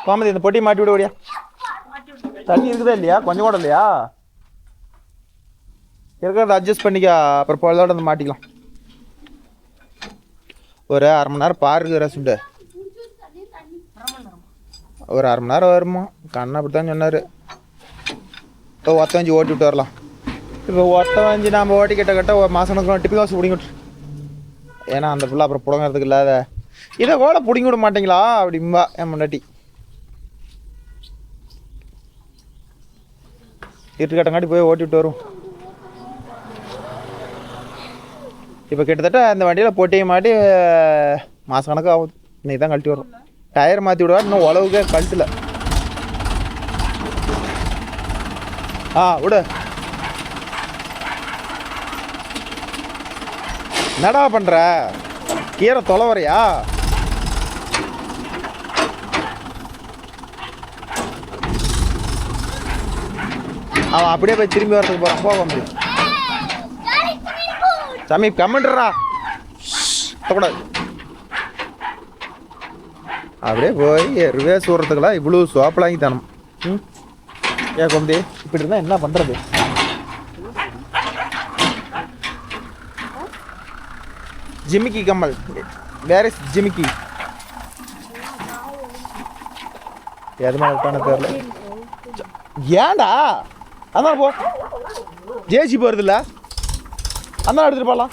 கோமதி இந்த பொட்டி மாட்டி விட ஓடியா. தண்ணி இருக்குதா இல்லையா? கொஞ்சம் கூட இல்லையா? இருக்கிறத அட்ஜஸ்ட் பண்ணிக்க. அப்புறம் பொழுதோட வந்து மாட்டிக்கலாம். ஒரு 1/2 மணி நேரம் பாருக்கு ரசுண்டு. ஒரு 1/2 மணி நேரம் வருமா? கண்ணை அப்படித்தான் சொன்னார். இப்போ ஒத்த வஞ்சி ஓட்டி விட்டு வரலாம். இப்போ ஒத்த வஞ்சி நாம் ஓட்டி கிட்ட ஒரு மாதம் கணக்கு டிப்பி காசு பிடிங்கி விட்டு. ஏன்னா அந்த பிள்ளை அப்புறம் பிடுங்கிறதுக்கு இல்லாத இதை கூட பிடிங்கி விட மாட்டீங்களா அப்படிம்பா என் முன்னாடி. இருட்டுக்கட்டங்காட்டி போய் ஓட்டி விட்டு வரும். இப்போ கிட்டத்தட்ட அந்த வண்டியில் போட்டியும் மாட்டி மாதம் கணக்கு ஆகுது. இன்னைக்கு தான் கழட்டி வரும். டயர் மாற்றி விடுவா. இன்னும் உழவுக்கே கழட்டல. விடு. என்னடா பண்ணுற? கீரை தொலைவரையா? அவன் அப்படியே போய் திரும்பி வரதுக்கு போகிறான். போக முடியும் சாமி கமெண்ட்ரா கூடாது. அப்படியே போய் ரிவேஸ் விடுறதுக்கெல்லாம் இவ்வளோ சோப்பலாங்கி தானம். ஏன் கொம்பி இப்படி இருந்தால் என்ன பண்ணுறது? ஜிமிக்கி கம்மல். வேர் இஸ் ஜிமிக்கி? எது மாதிரி இருக்கானு தெரியல. ஏன்டா அதான் போ. ஜேசிபி வருதுல்ல, அந்த எடுத்துட்டு போகலாம்.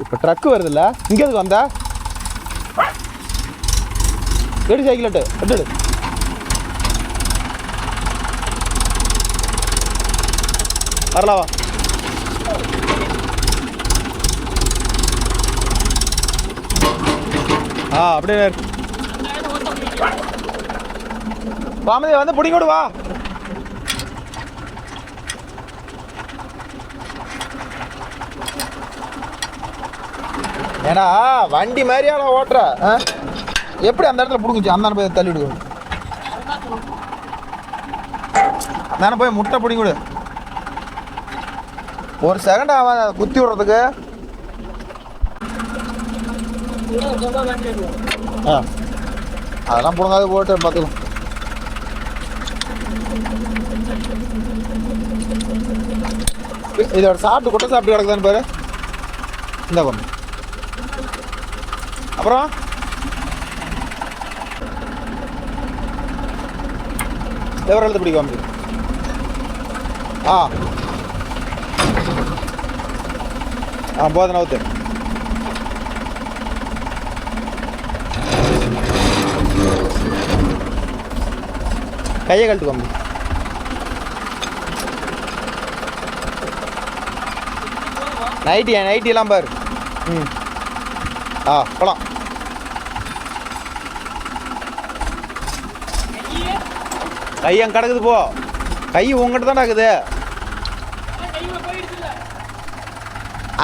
இப்போ ட்ரக்கு வருதுல்ல, இங்கே எதுக்கு வந்தா? எடு சைக்கிள் எடு. வரலாவா? அப்படியே பாமதி வந்து பிடிங்க விடுவா. ஏன்னா வண்டி மாதிரியா நான் ஓட்டுற எப்படி அந்த இடத்துல பிடிக்குச்சு? அந்த போய் தள்ளி விடுவோம். நானே போய் முட்டை பிடிங்க விடு. ஒரு செகண்ட் ஆகாத குத்தி விடுறதுக்கு. அதெல்லாம் பிடுங்காது போட்டு பார்த்துக்கலாம். இதோட சாப்பிட்டு கொட்டை சாப்பிட்டு கிடக்குதான்னு பாரு. இந்த பொண்ணு அப்புறம் எவரை எழுத்து பிடிக்க முடியும்? போதும் நவுத்து. கையை கழட்டுக்கோ. நைட்டியெல்லாம் பாரு. போலாம். கை அங்கே கிடக்குது. போ. கை உங்ககிட்ட தான் இருக்குது.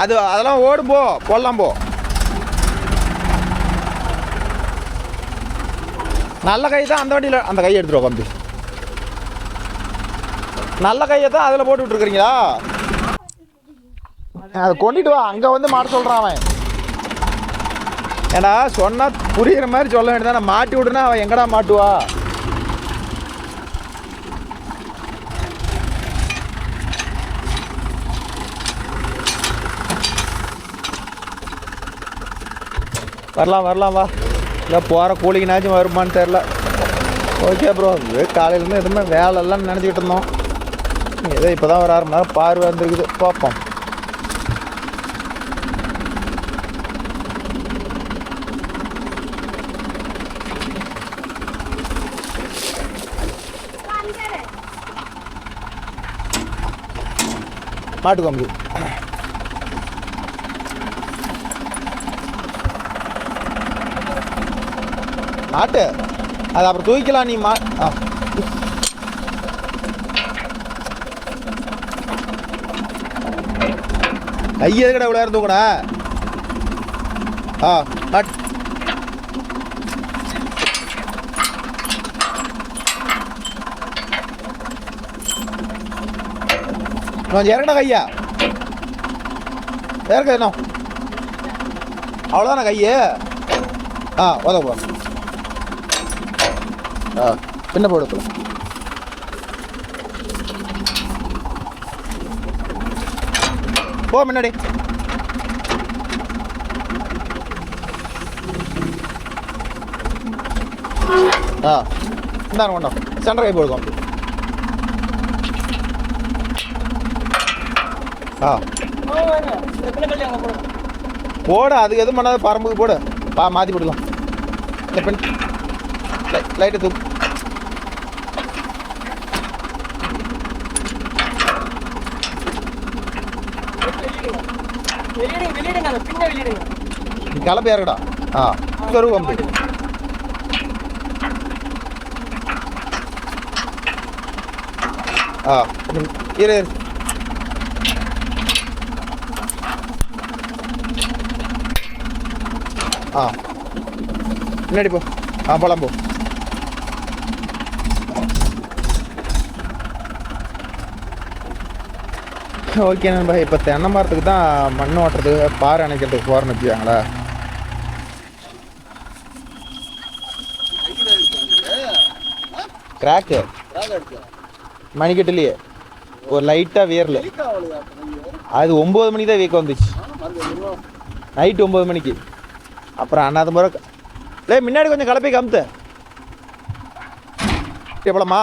அதெல்லாம் ஓடும். போடலாம். போ. நல்ல கை தான் அந்த வண்டியில். அந்த கையை எடுத்துருவோம் கம்பி. நல்ல கையை தான் அதில் போட்டு விட்டுருக்குறீங்களா? அதை கொண்டுட்டு வா. அங்கே வந்து மாட்ட சொல்கிறான் அவன். ஏன்னா சொன்னால் புரிகிற மாதிரி சொல்ல வேண்டியதான். நான் மாட்டி விடுனா அவன் எங்கடா மாட்டுவா? வரலாம் வா. இல்லை போகிற கூலிங்கனாச்சும் வருமானு தெரில. Okay bro. காலையிலேருந்து எதுவுமே வேலைலாம் நினச்சிக்கிட்டு இருந்தோம். ஏதோ இப்போ தான் ஒரு 1/2 மணி நேரம் பார்வை வந்துருக்குது. பார்ப்போம். மாட்டுக்கோம்பு மாட்டு. அது அப்புறம் தூக்கிக்கலாம். நீ கையை எதுக்கடா இவ்வளோ நேரம் தூக்கணா? மாட்டு. கொஞ்சம் இறங்கடா கையா. இறக்க என்ன அவ்வளோதானே கையை? உதவ பின்ன போடு போ முன்னாடி. இந்தாங்க கொண்டோம் சென்டர் கை போடுவோம். போடு, அதுக்கு எதுவும் பண்ணாத, பரம்புக்கு போடு. மாற்றி போடலாம். லைட்டை தூக்கு. கிளம்பி இறக்கடா. சொரு கம்பி. இரு முன்னாடி போ. போலாம் போ. ஓகே நண்பா, இப்போ தென்னை மரத்துக்கு தான் மண் ஓட்டுறதுக்கு பாறை அணைக்கிறதுக்கு போகிறேன்னு வச்சுக்காங்களா. கிராக்கு மணிக்கட்டுலையே ஒரு லைட்டாக வேரில். அது 9 மணிக்கு தான் வீக்கம் வந்துச்சு, நைட்டு 9 மணிக்கு. அப்புறம் அண்ணாத முறை முன்னாடி கொஞ்சம் கலப்பை கமுத்து. எவ்வளோம்மா?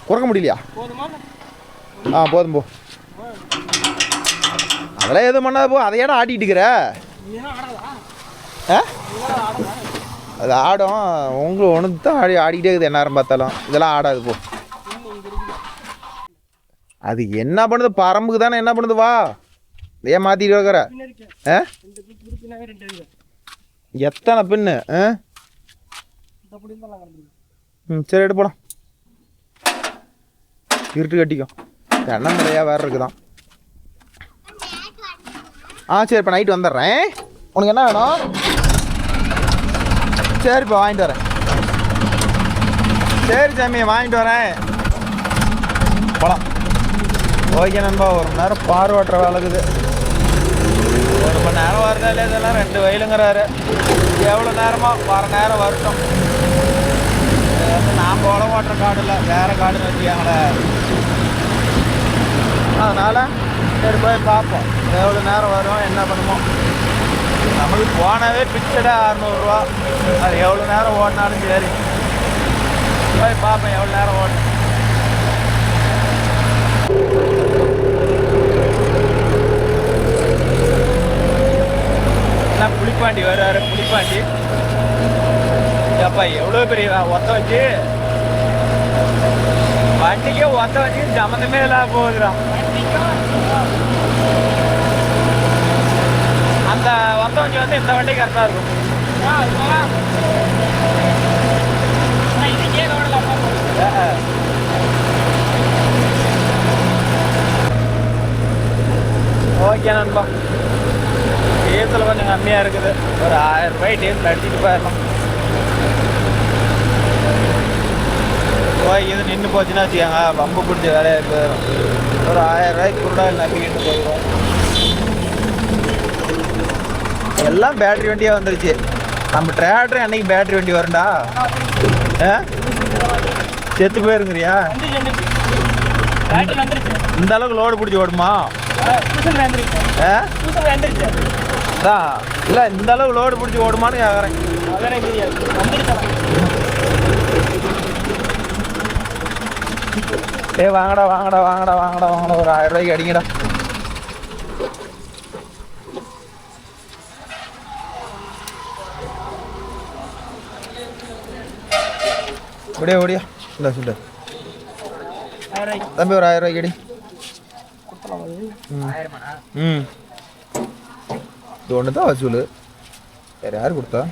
குறைக்க முடியலையா? போதும் போ. அதெல்லாம் எதுவும் பண்ணாத போ. அதையாட ஆடிட்டு இருக்கிற. அது ஆடும். உங்களுக்கு ஒன்று தான் ஆடிக்கிட்டே இருக்குது எந்நேரம் பார்த்தாலும். இதெல்லாம் ஆடாது போ. அது என்ன பண்ணுது? பரம்புக்கு தானே என்ன பண்ணுது? வா, ஏன் மாற்றிட்டு இருக்கிற? எத்தனை பின்னு? சரி எடு போலாம். இருட்டு கட்டிக்கும். தென்னை முறையா வேறு இருக்குதான். சரி, இப்போ நைட்டு வந்துடுறேன். உனக்கு என்ன வேணும்? சரிப்பா, வாங்கிட்டு வரேன். சரி சாமி, வாங்கிட்டு வரேன். போலாம். ஓகே நண்பா, 1 மணி நேரம் பார்வாட்டுற வேலைக்குது. 1 மணி நேரம் வருதாலே இதெல்லாம் 2 வயலுங்கிறாரு. எவ்வளோ நேரமாக வர நேரம் வரட்டும். நான் போல ஓட்டுற காடு இல்லை, வேறு காடுன்னு வச்சுக்காங்களே. அதனால் சரி போய் பார்ப்போம் எவ்வளோ நேரம் வரும், என்ன பண்ணுமோ. நமக்கு போனவே பிக்சடா 600 ரூபா. அது எவ்வளோ நேரம் ஓடினாலும் சரி போய் பார்ப்பேன் எவ்வளோ நேரம் ஓடும். எல்லாம் புளிப்பாண்டி வருவார். புளிப்பாண்டி அப்பா எவ்வளோ பெரிய ஒத்த வச்சு வண்டிக்கே ஒத்த வச்சு சம்மந்தமே இல்லாம போகுதுடா. அந்த ஒத்த வண்டி வந்து இந்த வண்டி கரெக்டாக இருக்கும். ஓகே நண்பா, டீசல் கொஞ்சம் கம்மியாக இருக்குது. ஒரு 1000 ரூபாய் டீசல் அடிச்சுட்டு போயிடலாம். இது நின்று போச்சுன்னா வச்சுக்காங்க, பம்பு பிடிச்ச வேலையாக போயிடும். ஒரு 1000 ரூபாய்க்கு குருடாயில் நம்பிக்கிட்டு போயிடும். எல்லாம் பேட்ரி வண்டியாக வந்துருச்சு. நம்ம டிராக்டர் அன்னைக்கு பேட்ரி வண்டி வரும்டா. செத்து போயிருங்கிறியா? இந்த அளவுக்கு லோடு பிடிச்சி ஓடுமா? இல்லை, இந்த அளவுக்கு லோடு பிடிச்சி ஓடுமான்னு கேட்குறேன். வாங்கடா வாங்கடா வாங்கடா வாங்கடா வாங்கடா, ஒரு 1000 ரூபாய்க்கு அடிங்கடா. ஓடியா ஓடியா, இல்லை சொல்லு தம்பி, ஒரு 1000 ரூபாய்க்கு அடி. இது ஒன்று தான் வசூல், வேறு யார் கொடுத்தா?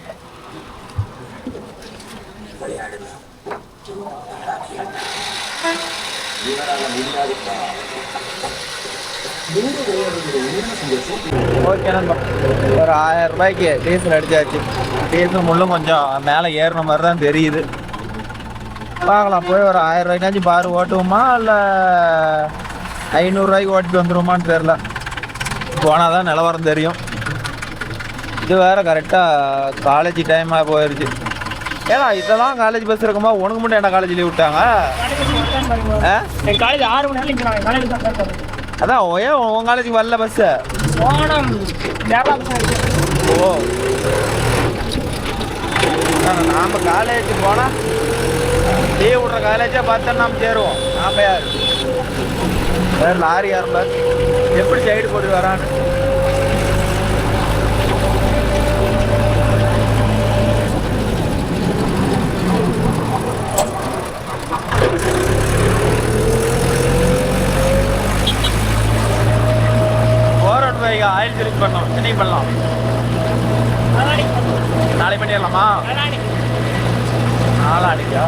ஓகே நண்பா, ஒரு 1000 ரூபாய்க்கு டீசல் அடிச்சாச்சு. டீசல் முள்ளும் கொஞ்சம் மேலே ஏறின மாதிரி தான் தெரியுது. பார்க்கலாம், போய் ஒரு 1000 ரூபாய்க்காச்சும் பாரு ஓட்டுவோமா இல்லை 500 ரூபாய்க்கு ஓட்டிட்டு வந்துடுவோமான்னு தெரில. போனால் தான் நிலவரம் தெரியும். இது வேறு கரெக்டாக காலேஜ் டைமாக போயிடுச்சு. ஏடா இதெல்லாம் காலேஜ் பஸ் இருக்குமா? உனக்கு மட்டும் என்ன காலேஜ் லீவ் விட்டாங்க? என் காலேஜ் 6 மணி நேரம் நிற்கிறாங்க. காலேஜ் தான் சார். அதான் ஏன் உன் காலேஜுக்கு வரல பஸ்ஸு? ஓணம் கேரளா பஸ். ஓ நாம் காலேஜ் போனால் லீவ் விட்ற காலேஜாக பார்த்தா நாம் சேருவோம். நாம் யார் வேறு லாரி யாருல எப்படி சைடு போட்டு வரான்னு. ஆயில் சர்வீஸ் பண்ணோம். என்னைக்கு பண்ணலாம்? நாளை பண்ணிடலாமா? நாளாடிக்கா?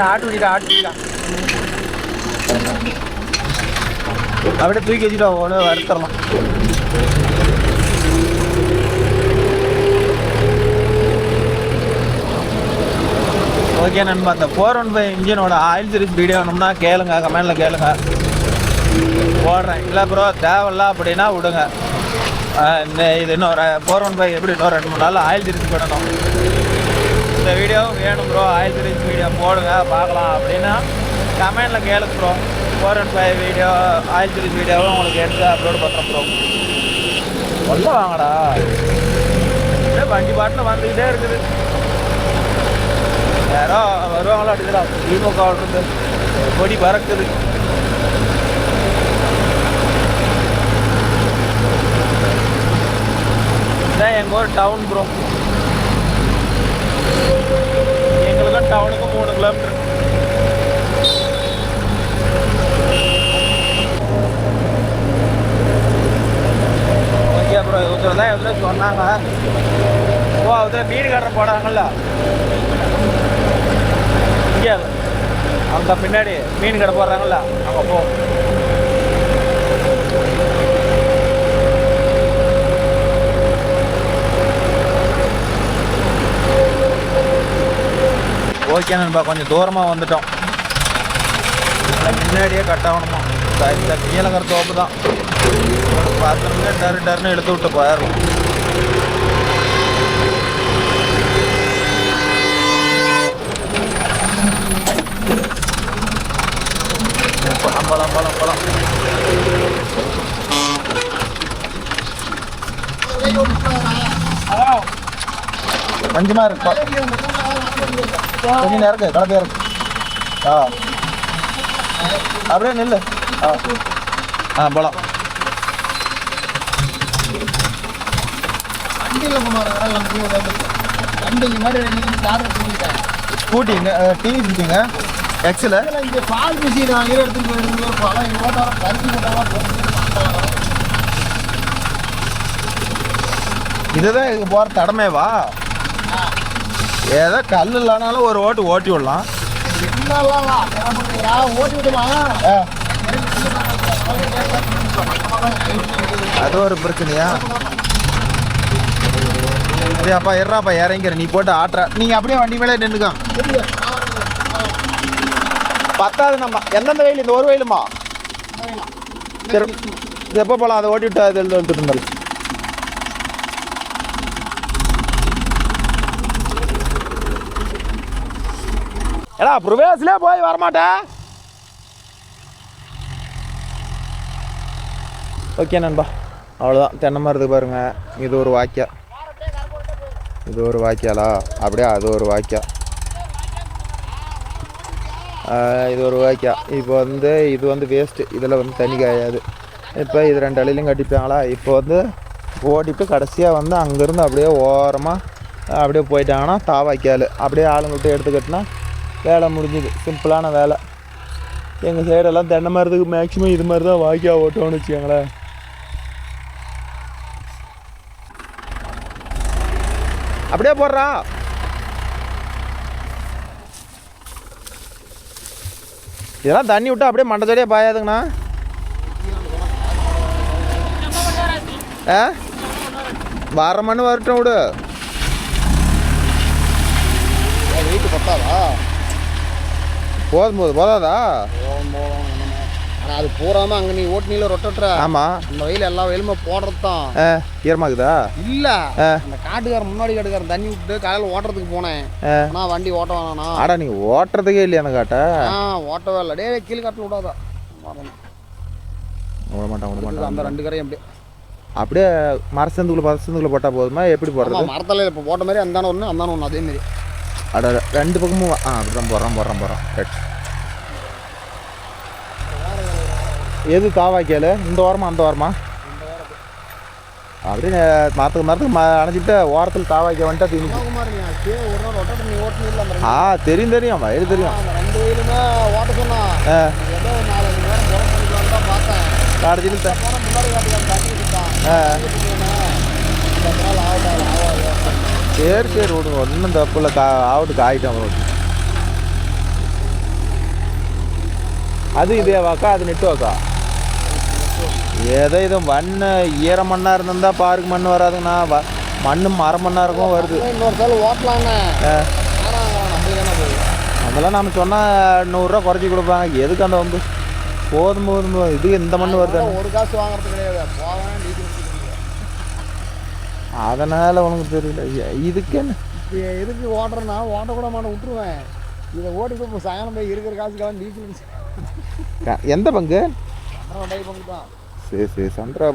ஆட்டு வச்சுட்டா அப்படியே தூக்கி வச்சுட்டா ஒன்று வருத்தரலாம். ஓகே நண்பா, அந்த 415 இன்ஜினோட ஆயில் சர்வீஸ் வீடியோ வேணும்னா கேளுங்க, கமெண்டில் கேளுங்க, போடுறேன். இல்லை ப்ரோ தேவையில்ல அப்படின்னா விடுங்க. இது இன்னொரு 415 எப்படி இன்னொரு 2-3 நாள் ஆயில் சர்வீஸ் பண்ணணும். இந்த வீடியோ வேணும் ப்ரோ, ஆயில் சர்வீஸ் வீடியோ போடுங்க பார்க்கலாம் அப்படின்னா கமெண்டில் கேளுங்க ப்ரோ. 415 வீடியோ ஆயில் சர்வீஸ் வீடியோவும் உங்களுக்கு எடுத்து அப்லோட் பண்ணுறேன் ப்ரோ. சொல்ல வாங்கடா, வண்டி பாட்டில் வந்துக்கிட்டே இருக்குது. யாரோ வருவாங்களோ அப்படிங்களா? திமுக இருந்து கொடி பறக்குது. இதான் எங்கள் ஊர் டவுன் ப்ரோ. எங்களுக்கும் டவுனுக்கும் 3 கிலோமீட்டர். ஓகே ப்ரோ, இவங்க தான் எவ்வளோ சொன்னாங்க. ஓ அதில் மீன் கடை போடாங்கல்ல இங்கே, அங்கே பின்னாடி மீன் கடை போடுறாங்கல்ல அங்கே போ. ஓகே நண்பா, கொஞ்சம் தூரமாக வந்துட்டோம். முன்னாடியே கட் ஆகணுமா? இந்த நீலங்கிற தோப்பு தான். 10 நிமிஷம் டர்னு எடுத்து விட்டு போயிடலாம். பழம் கொஞ்சமாக இருக்குப்பா, கொஞ்சம் நேரம் இருக்கு, கலப்பையாக இருக்கு. அப்படியே நில்லு. பழம் ஸ்கூட்டிங்க, டிவி ஸ்கூட்டிங்க எக்ஸில் இங்கே பால் மிஷின் வாங்கி எடுத்துகிட்டு போயிருந்தோம். பழம் இதுதான் இதுக்கு போகிற தடமேவா? ஏதோ கல் இல்லைனாலும் ஒரு ஓட்டி விடலாம். ஓட்டி விடுமா? அது ஒரு பிரச்சனையா? சரியாப்பா, எறாப்பா இறங்கிற, நீ போட்டு ஆட்டுற. நீங்கள் அப்படியே வண்டி மேலே நின்றுக்கா. பத்தாவது நம்ம எந்தெந்த வெயில்? இந்த ஒரு வெயிலுமா? சரி எப்போ போகலாம்? அதை ஓட்டி விட்டு அது எடுத்துட்டு இருந்தாலும். ஏடா பிரவேசிலே போய் வரமாட்டேன். ஓகே நண்பா, அவ்வளோதான். தென்னை மரத்துக்கு பாருங்கள், இது ஒரு வாய்க்கா, இது ஒரு வாய்க்காலா, அப்படியே அது ஒரு வாய்க்கா, இது ஒரு வாய்க்கா. இப்போ வந்து இது வந்து வேஸ்ட்டு, இதில் வந்து தண்ணி காயாது. இப்போ இது 2 அலையிலையும் கட்டிப்பாங்களா. இப்போ வந்து ஓட்டிட்டு கடைசியாக வந்து அங்கேருந்து அப்படியே ஓரமாக அப்படியே போயிட்டாங்கன்னா தாவாய்க்கால் அப்படியே ஆளுங்கள்ட்ட எடுத்துக்கிட்டுனா வேலை முடிஞ்சுது. சிம்பிளான வேலை. எங்கள் சைடெல்லாம் தென்னை மரத்துக்கு மேக்ஸிமம் இது மாதிரி தான் வாய்க்கா ஓட்டோன்னு வச்சுக்கோங்களேன். அப்படியே போடுறா. இதெல்லாம் தண்ணி விட்டா அப்படியே மண்டத்தோடையே பாயாதுங்கண்ணா. வர மணி வரட்டும் விடு. வீட்டு பத்தாதா? போதும் போதாதா? அது பூராம அங்கே நீ ஓட்டுனில ரொட்டட்டுற. ஆமாம். அந்த வயலில் எல்லா வயலுமே போடுறது தான். ஈரமாக்குதா? இல்லை, அந்த காட்டுக்காரன் முன்னாடி காட்டுக்காரன் தண்ணி விட்டு காலையில் ஓட்டுறதுக்கு போனேன். ஆனால் வண்டி ஓட்ட வேணாண்ணா. ஆடா நீ ஓட்டுறதுக்கே இல்லையா அந்த காட்டை? ஓட்டவே இல்லை. கீழே காட்டில் விடாதா? விட மாட்டான். அந்த 2 கரையும் அப்படியே மரசந்துக்குள்ளே போட்டால் போதுமா? எப்படி போடுறது? மரத்தில் இப்போ போட்ட மாதிரி அந்தான ஒன்று அதேமாரி. அட 2 பக்கமும் அப்படிதான் போடுறான். எது தாவாக்கியால்? இந்த வாரமா அந்த வாரமா? அப்படியே மரத்துக்கு அணைச்சிட்டு ஓரத்தில் தாவாக்கிய வந்துட்டா தெரியும். தெரியும் வயல் தெரியும். 2 வயலுமே ஓட்ட சொன்னா ஏதோ 4 மணி நேரம் பார்த்தேன். சரி விடுங்க, ஒன்றும் தப்பு இல்லை. ஆவட்டுக்கு ஆகிட்டோம். அது இதே வாக்கா? அது நெட்டு வாக்கா? ஏதோ இது மண் ஈரம் மண்ணாக இருந்திருந்தா பாருக்கு மண் வராதுங்கண்ணா. மண் மரம் மண்ணாக இருக்கும் வருது. அதெல்லாம் நம்ம சொன்னால் 100 ரூபா குறைச்சி கொடுப்பாங்க. எதுக்கு அந்த வந்து போதும் இது இந்த மண் வருது. ஒரு காசு வாங்குறது கிடையாது. அதனால் உனக்கு தெரியல. இதுக்கு என்ன எதுக்கு ஓட்டுறேன்னா ஓட்டக்கூட மாட்டேன், விட்டுருவேன். இதை ஓட்டி போய் சாயங்காலம் போய் இருக்கிற காசுக்கெல்லாம் டீசல். எந்த பங்கு? பங்கு தான். சரி சந்திரா.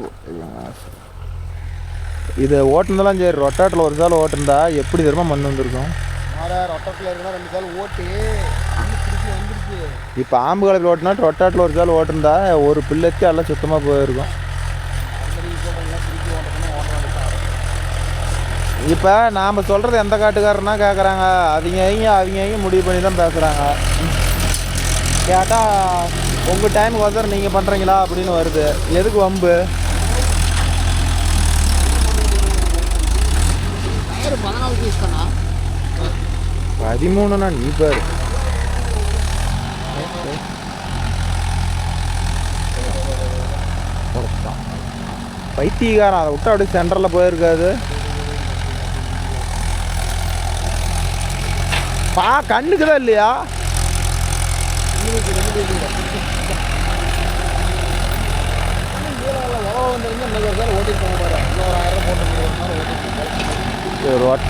இது ஓட்டுனதெல்லாம் சரி. ரொட்டாட்டில் ஒரு சால் ஓட்டுருந்தா எப்படி தெரியுமா மண் வந்திருக்கும்? ரொட்டாட்டில் இருக்குன்னா 2 சால் ஓட்டி வந்துருச்சு. இப்போ ஆம்பு காலத்தில் ஓட்டினா ரொட்டாட்டில் ஒரு சால் ஓட்டிருந்தா ஒரு பிள்ளைக்கு எல்லாம் சுத்தமாக போயிருக்கும். இப்போ நாம் சொல்கிறது எந்த காட்டுக்காரனா கேட்குறாங்க. அவங்க முடிவு பண்ணி தான் பேசுகிறாங்க. கேட்டால் உங்கள் டைமுக்கு வந்து நீங்கள் பண்ணுறீங்களா அப்படின்னு வருது. எதுக்கு வம்பு? 13னா நீ பாரு. பைத்தியக்காரன் அதை விட்டு அப்படியே சென்டரில் போயிருக்காது. கண்ணுக்குதான் இல்லையா?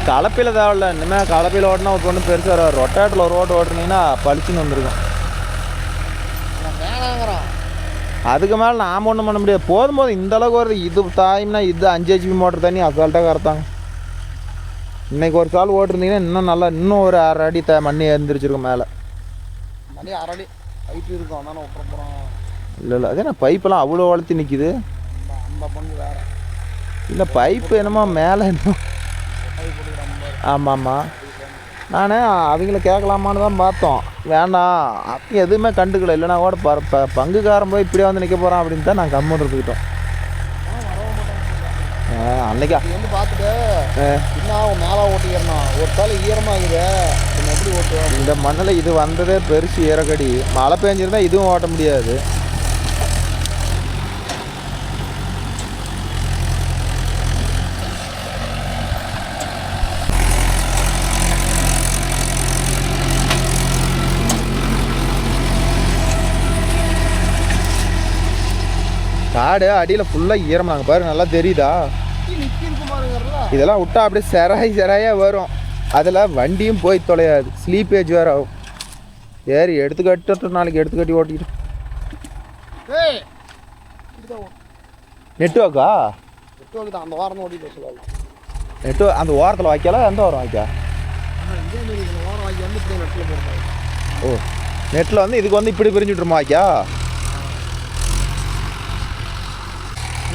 கலப்பையில் தேவையில்ல. இனிமேல் கலப்பையில் ஓட்டினா ஒரு பொண்ணு பெருசாக வராது. ரொட்டாட்டில் ஒரு ஓட்டு ஓட்டுனீங்கன்னா பளிச்சுன்னு வந்துருக்கும். அதுக்கு மேலே நாம் ஒன்றும் பண்ண முடியாது. போதும் இந்த அளவுக்கு வருது. இது தாய்னா இது 5 HP மோட்டர் தண்ணி அசால்ட்டாக கறத்தாங்க. இன்றைக்கி ஒரு சால் ஓட்டிருந்தீங்கன்னா இன்னும் ஒரு 6 அடி மண்ணி எழுந்திரிச்சிருக்கும். மேலே மணி 6 அடி ஹைட் இருக்கும். அதானே விட்டுற போகிறோம். இல்லை அதே நான் பைப்பெல்லாம் அவ்வளோ வளர்த்தி நிற்கிது. அந்த பங்கு வேறு இல்லை பைப்பு என்னமோ மேலே இன்னும். ஆமாம். நான் அவங்கள கேட்கலாமான்னு தான் பார்த்தோம். வேண்டாம் அப்போ எதுவுமே கண்டுக்கல. இல்லைனா கூட பங்குக்காரன் போய் இப்படியே வந்து நிற்க போகிறான் அப்படின்னு தான் நான் கம்மன் இருந்துக்கிட்டோம். அன்னைக்கா வந்து பார்த்துட்டு இன்னும் மேலே ஓட்டிக்கிறணும். ஒரு சால் ஈரமாகுது. எப்படி ஓட்டுவோம்? இந்த மண்ணில் இது வந்ததே பெருசு ஈரக்கடி. மழை பெஞ்சிருந்தா இதுவும் ஓட்ட முடியாது. காடு அடியில் ஃபுல்லாக ஈரமாங்க பாரு. நல்லா தெரியுதா? இதெல்லாம் விட்டா அப்படியே செராயாக வரும். அதில் வண்டியும் போய் தொலையாது. ஸ்லீப்பேஜ் வேறு ஆகும். ஏறி எடுத்துக்கட்டு நாளைக்கு எடுத்துக்கட்டி ஓட்டிக்கிட்டு. நெட்வொர்க்கா? அந்த வாரம் ஓட்டிட்டு சொல்லுவாங்க. நெட்வொர்க் அந்த ஓரத்தில் வைக்கலாம். எந்த வாரம் வைக்கா? ஓ நெட்டில் வந்து இதுக்கு வந்து இப்படி பிரிஞ்சுட்ருமா வைக்கா?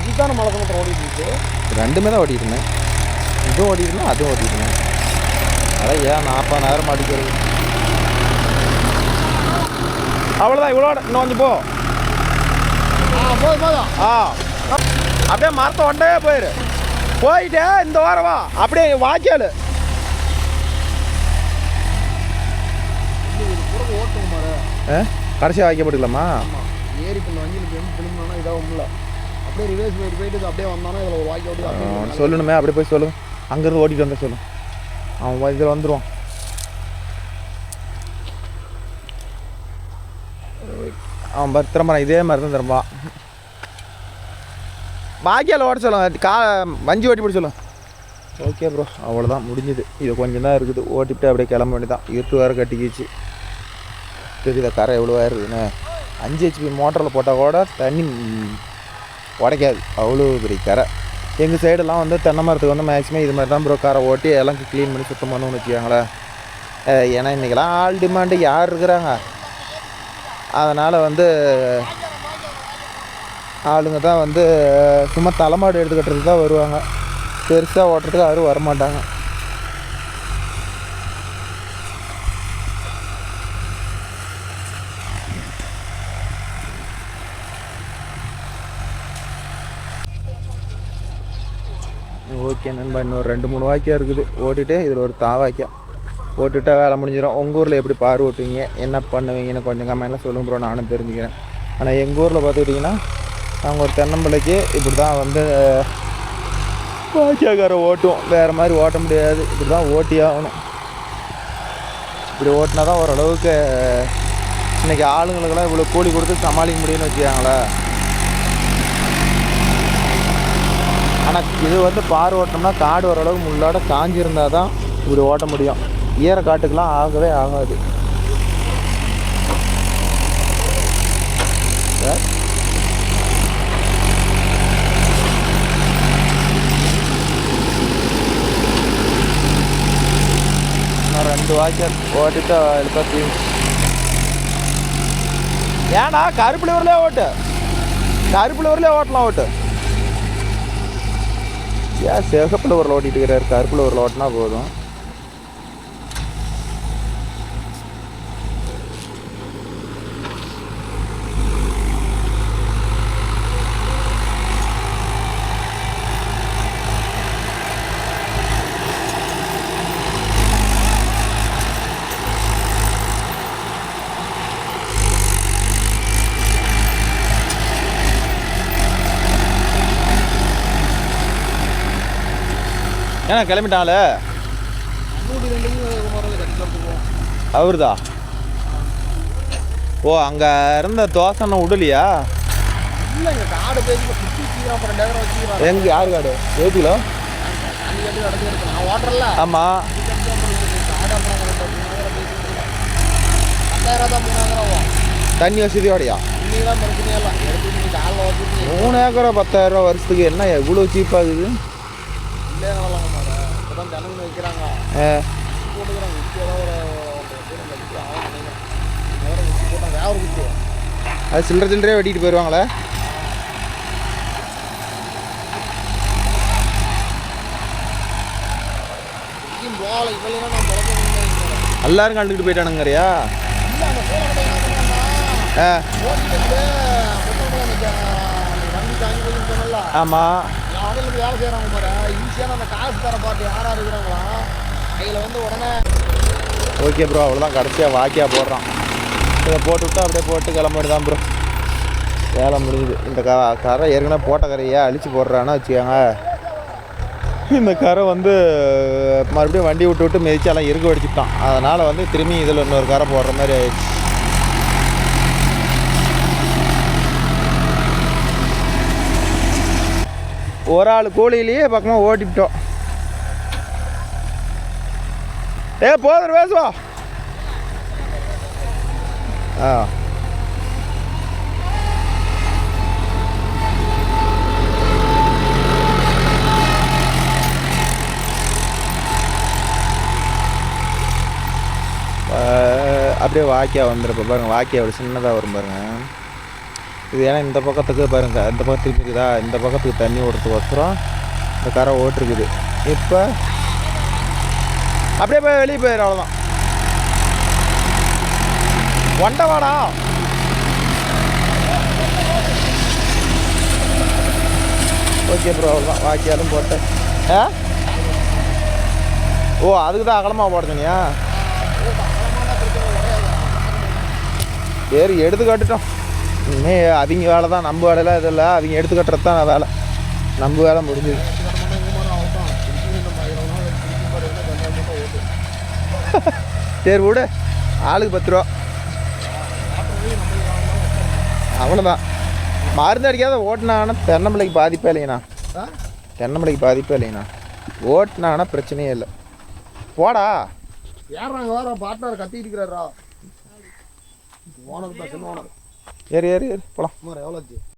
இதுதான மழை மோட்டர் ஓடிட்டு இருக்கு. 2மே தான் ஓட்டிட்டு இருந்தேன். இதுவும் ஓட்டிட்டு இருந்தேன், அதுவும் ஓட்டிட்டு இருந்தேன். அதான் ஏன் 40,000 அடிக்கிறது. அவ்வளோதான். இவ்வளோ இன்னும் கொஞ்சம் போ. அப்படியே மரத்தை ஒண்டே போயிரு. போயிட்டே இந்த வாரம் வா. அப்படியே வாய்க்கால் கடைசியாக வாய்க்கப்பட்டுக்கலாமா? ஏரி பண்ண வங்கிலுக்கு வந்து திரும்பினோன்னா இதாகும்ல. அப்படியே ரிவர்ஸ் போயிட்டு அப்படியே வந்தானோ இதில் ஒரு வாய்க்கு ஓட்டி சொல்லணுமே. அப்படி போய் சொல்லுங்க. அங்கேருந்து ஓட்டிட்டு வந்தால் சொல்லுங்க. அவன் இதில் வந்துடுவான். அவன் திரும்பறான் இதே மாதிரி தான் திரும்பான். பாக்கியால் ஓட்ட சொல்லுங்க, வஞ்சி ஓட்டி போட சொல்லுங்க. ஓகே ப்ரோ, அவ்வளோதான் முடிஞ்சுது. இது கொஞ்சம் தான் இருக்குது, ஓட்டிவிட்டு அப்படியே கிளம்ப வேண்டியதான். இருட்டு வேறு கட்டிக்கிச்சு. தெரியுதா கரை எவ்வளோ இருக்குதுன்னு. 5 HP மோட்டரில் போட்டால் கூட தண்ணி உடைக்காது, அவ்வளோ பெரிய கரை. எங்கள் சைடெல்லாம் வந்து தென்னை மரத்துக்கு வந்து மேக்ஸிமம் இது மாதிரி தான் ப்ரோ கரை ஓட்டி எல்லாம் க்ளீன் பண்ணி சுத்தம் பண்ணுவோம்னு வச்சுக்கோங்களேன். ஏன்னா இன்றைக்கெல்லாம் ஆள் டிமாண்டு யார் இருக்கிறாங்க, அதனால் வந்து ஆளுங்க தான் வந்து சும்மா தலைமாடு எடுத்து கட்டுறதுக்கு தான் வருவாங்க, பெருசாக ஓட்டுறதுக்கு யாரும் வரமாட்டாங்க. ஓகே நண்பா, இன்னொரு 2-3 வாய்க்காக இருக்குது ஓட்டிகிட்டு, இதில் ஒரு வாய்க்கா ஓட்டுவிட்டால் வேலை முடிஞ்சிடும். உங்கள் ஊரில் எப்படி பார் ஓட்டுவீங்க, என்ன பண்ணுவீங்கன்னு கொஞ்சம் கம்மியெல்லாம் சொல்லுங்க ப்ரோ, நானும் தெரிஞ்சுக்கிறேன். ஆனால் எங்கள் ஊரில் பார்த்துக்கிட்டிங்கன்னா நாங்கள் ஒரு தென்னம்பிள்ளைக்கு இப்படி தான் வந்து வாய்க்காக்கார ஓட்டுவோம், வேறு மாதிரி ஓட்ட முடியாது, இப்படி தான் ஓட்டி ஆகணும். இப்படி ஓட்டினா தான் ஓரளவுக்கு இன்றைக்கி ஆளுங்களுக்கெல்லாம் இவ்வளோ கூலி கொடுத்து சமாளிக்க முடியும்னு வச்சுக்காங்களேன். ஆனால் இது வந்து பார் ஓட்டினோம்னா காடு ஓரளவுக்கு முள்ளோட காஞ்சிருந்தால் தான் இப்படி ஓட்ட முடியும், ஈர காட்டுக்கெலாம் ஆகவே ஆகாது. நான் 2 வாய்க்கால் ஓட்டிட்டு எழுப்பா தீம். ஏன்னா கருப்புலூர்லேயே ஓட்டு, கருப்புலூர்லேயே ஓட்டலாம் ஓட்டு. ஏன் சிவகப்பில் ஊரில் ஓட்டிகிட்டு இருக்கிறார், கருப்பில் ஊரில் ஓட்டினா போதும். ஏன்னா கிளம்பிட்டாங்களே அவருதா? ஓ, அங்கே இருந்த தோசை விடலையா? எங்க யார் காடு ஏற்றிலோ? ஆமாம், தண்ணி வசதியோடையா? 3 ஏக்கரா 10,000 ரூபா வருஷத்துக்கு, என்ன எவ்வளோ சீப்பாகுது? அது சில்லறை சில்லறையாக வெட்டிட்டு போயிடுவாங்களே. எல்லாரும் கண்டுக்கிட்டு போயிட்டானுங்கறியா? ஆமாம், வேலை செய்கிறாங்க பாரு, ஈஸியான அந்த காசு தர பாட்டு யாராக இருக்கிறாங்களா கையில் வந்து உடனே. ஓகே ப்ரோ, அவ்வளோதான், கடைசியாக வாக்கியாக போடுறான். இதை போட்டு விட்டா அப்படியே போட்டு கிளம்பிட்டு தான் ப்ரோ வேலை முடிஞ்சுது. இந்த கரை ஏற்கனவே போட்ட கரையை அழிச்சு போடுறான்னு வச்சுக்கோங்க. இந்த கரை வந்து மறுபடியும் வண்டி விட்டு விட்டு மிதிச்சாலாம் இருக்க வடிச்சுட்டான், அதனால் வந்து திரும்பி இதில் இன்னொரு கரை போடுற மாதிரி ஆயிடுச்சு. ஒரு ஆள் கூலியிலேயே பக்கமாக ஓட்டிவிட்டோம். போதும் பேசுவா. அப்படியே வாக்கியா வந்துருப்ப பாருங்கள், வாக்கியா ஒரு சின்னதாக வரும் பாருங்கள். இது ஏன்னா இந்த பக்கத்துக்கு பாருங்கள், இந்த பக்கத்துக்கு இருக்குதா, இந்த பக்கத்துக்கு தண்ணி ஓடுறதுக்கு வசரம் இந்த கரை ஓட்டுருக்குது. இப்போ அப்படியே போய் வெளியே போயிடும், அவ்வளோதான். ஒண்டவாடா ஓகே ப்ரோ, அவ்வளோதான், வாக்கியாலும் போட்டேன். ஓ, அதுக்கு தான் அகலமாக போடுறீனியா? சரி, எடுத்து காட்டுட்டோம். இனிமேல் அவங்க வேலை தான், நம்ம வேலையெல்லாம் இது இல்லை, அவங்க எடுத்து கட்டுறது தான் வேலை, நம்ம வேலை முடிஞ்சுது. சரி விடு, ஆளுக்கு 10 ரூபா. அவ்வளோதான். மருந்து அடிக்காத ஓட்டினாங்கன்னா தென்னம்பிள்ளைக்கு பாதிப்பே இல்லைங்கண்ணா. தென்னம்பிள்ளைக்கு பாதிப்பே இல்லைங்கண்ணா. ஓட்டினாங்கன்னா பிரச்சனையே இல்லை. போடா ஏறாங்க வேற பார்ட்னர் கத்திட்டு இருக்கிறாரா ஓனர் தான் சின்ன ஓனர். ஏறு ஏறு ஏறு போகலாம். எவ்வளோச்சு